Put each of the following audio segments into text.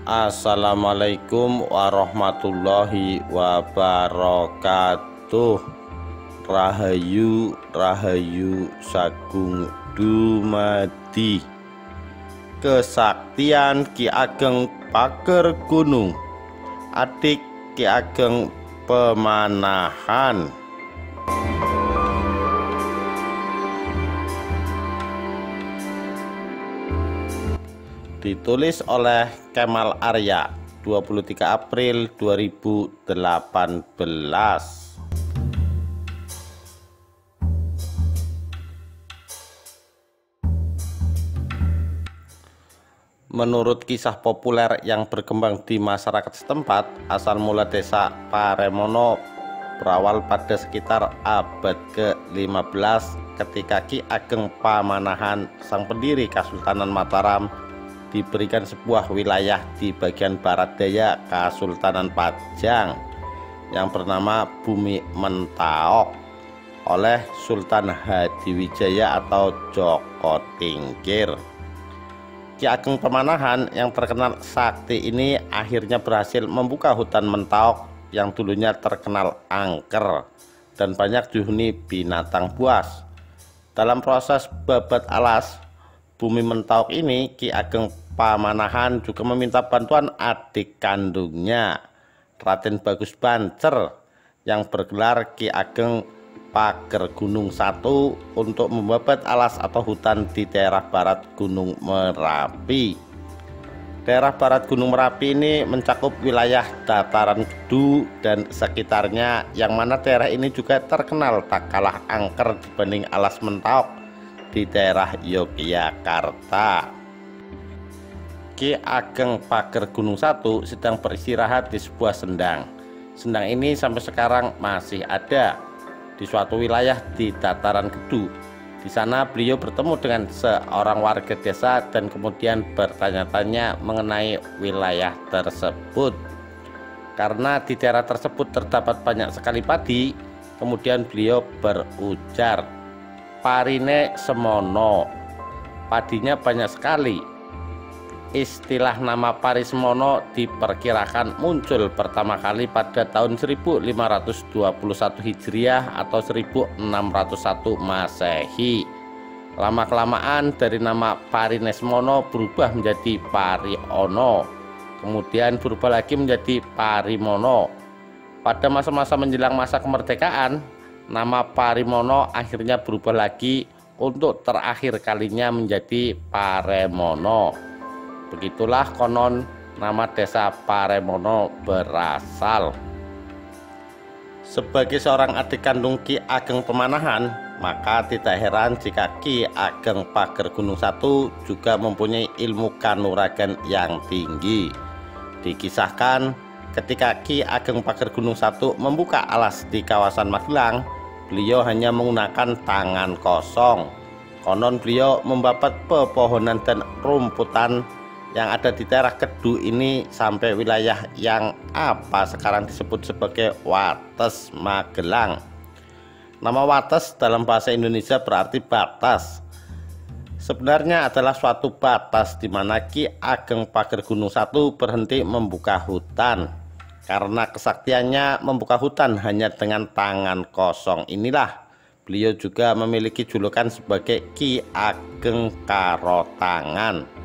Assalamualaikum warahmatullahi wabarakatuh. Rahayu Rahayu Sagung Dumadi. Kesaktian Ki Ageng Pager Gunung, adik Ki Ageng Pemanahan. Ditulis oleh Kemal Arya, 23 April 2018. Menurut kisah populer yang berkembang di masyarakat setempat, asal mula desa Paremono berawal pada sekitar abad ke-15 ketika Ki Ageng Pamanahan, sang pendiri Kasultanan Mataram, diberikan sebuah wilayah di bagian barat daya Kasultanan Pajang yang bernama Bumi Mentaok oleh Sultan Hadiwijaya atau Joko Tingkir. Ki Ageng Pemanahan yang terkenal sakti ini akhirnya berhasil membuka hutan Mentaok yang dulunya terkenal angker dan banyak dihuni binatang buas. Dalam proses babat alas Bumi Mentaok ini, Ki Ageng Pamanahan juga meminta bantuan adik kandungnya, Raden Bagus Bancer, yang bergelar Ki Ageng Pager Gunung I, untuk membabat alas atau hutan di daerah barat Gunung Merapi. Daerah barat Gunung Merapi ini mencakup wilayah dataran Gedu dan sekitarnya, yang mana daerah ini juga terkenal tak kalah angker dibanding alas Mentaok di daerah Yogyakarta. Ki Ageng Pager Gunung I sedang beristirahat di sebuah sendang. Sendang ini sampai sekarang masih ada di suatu wilayah di dataran Gedu. Di sana beliau bertemu dengan seorang warga desa dan kemudian bertanya-tanya mengenai wilayah tersebut. Karena di daerah tersebut terdapat banyak sekali padi, kemudian beliau berujar, "Parine semono, padinya banyak sekali." Istilah nama pari semono diperkirakan muncul pertama kali pada tahun 1521 Hijriah atau 1601 Masehi. Lama-kelamaan dari nama Parine Semono berubah menjadi Pariono, kemudian berubah lagi menjadi Parimono. Pada masa-masa menjelang masa kemerdekaan, nama Parimono akhirnya berubah lagi untuk terakhir kalinya menjadi Paremono. Begitulah konon nama desa Paremono berasal. Sebagai seorang adik kandung Ki Ageng Pemanahan, maka tidak heran jika Ki Ageng Pager Gunung I juga mempunyai ilmu kanuragan yang tinggi. Dikisahkan ketika Ki Ageng Pager Gunung I membuka alas di kawasan Magelang, beliau hanya menggunakan tangan kosong. Konon beliau membabat pepohonan dan rumputan yang ada di daerah Gedu ini sampai wilayah yang sekarang disebut sebagai Wates Magelang. Nama Wates dalam bahasa Indonesia berarti batas. Sebenarnya adalah suatu batas di mana Ki Ageng Pager Gunung I berhenti membuka hutan. Karena kesaktiannya membuka hutan hanya dengan tangan kosong inilah beliau juga memiliki julukan sebagai Ki Ageng Karo Tangan.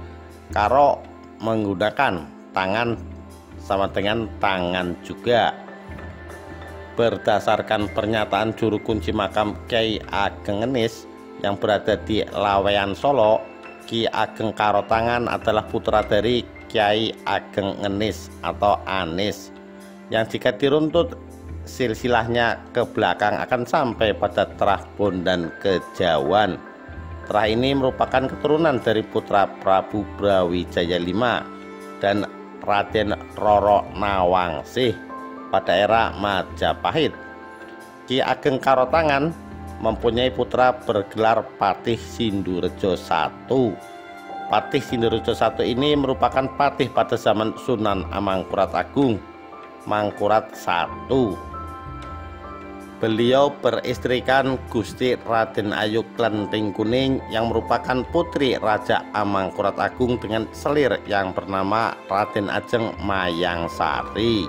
Karo menggunakan tangan sama dengan tangan juga. Berdasarkan pernyataan juru kunci makam Kyai Ageng Ngenis yang berada di Laweyan Solo, Ki Ageng Karo Tangan adalah putra dari Kyai Ageng Ngenis atau Anis, yang jika diruntut silsilahnya ke belakang akan sampai pada Terah Bondan Kejawan. Terah ini merupakan keturunan dari putra Prabu Brawijaya V dan Raden Roro Nawangsih pada era Majapahit. Ki Ageng Karo Tangan mempunyai putra bergelar Patih Sindurejo I. Patih Sindurejo I ini merupakan patih pada zaman Sunan Amangkurat Agung, Mangkurat I. Beliau beristrikan Gusti Raden Ayu Klenting Kuning yang merupakan putri Raja Amangkurat Agung dengan selir yang bernama Raden Ajeng Mayangsari.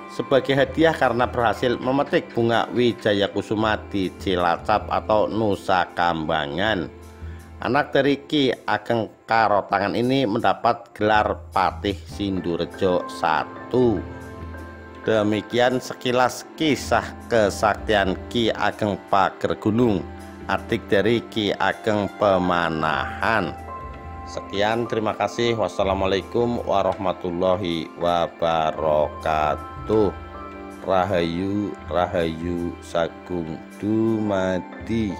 Sebagai hadiah karena berhasil memetik bunga Wijaya Kusuma di Cilacap atau Nusa Kambangan, anak dari Ki Ageng Karotangan ini mendapat gelar Patih Sindurejo I. Demikian sekilas kisah kesaktian Ki Ageng Pagergunung, adik dari Ki Ageng Pemanahan. Sekian, terima kasih. Wassalamualaikum warahmatullahi wabarakatuh. Rahayu Rahayu Sagung Dumadi.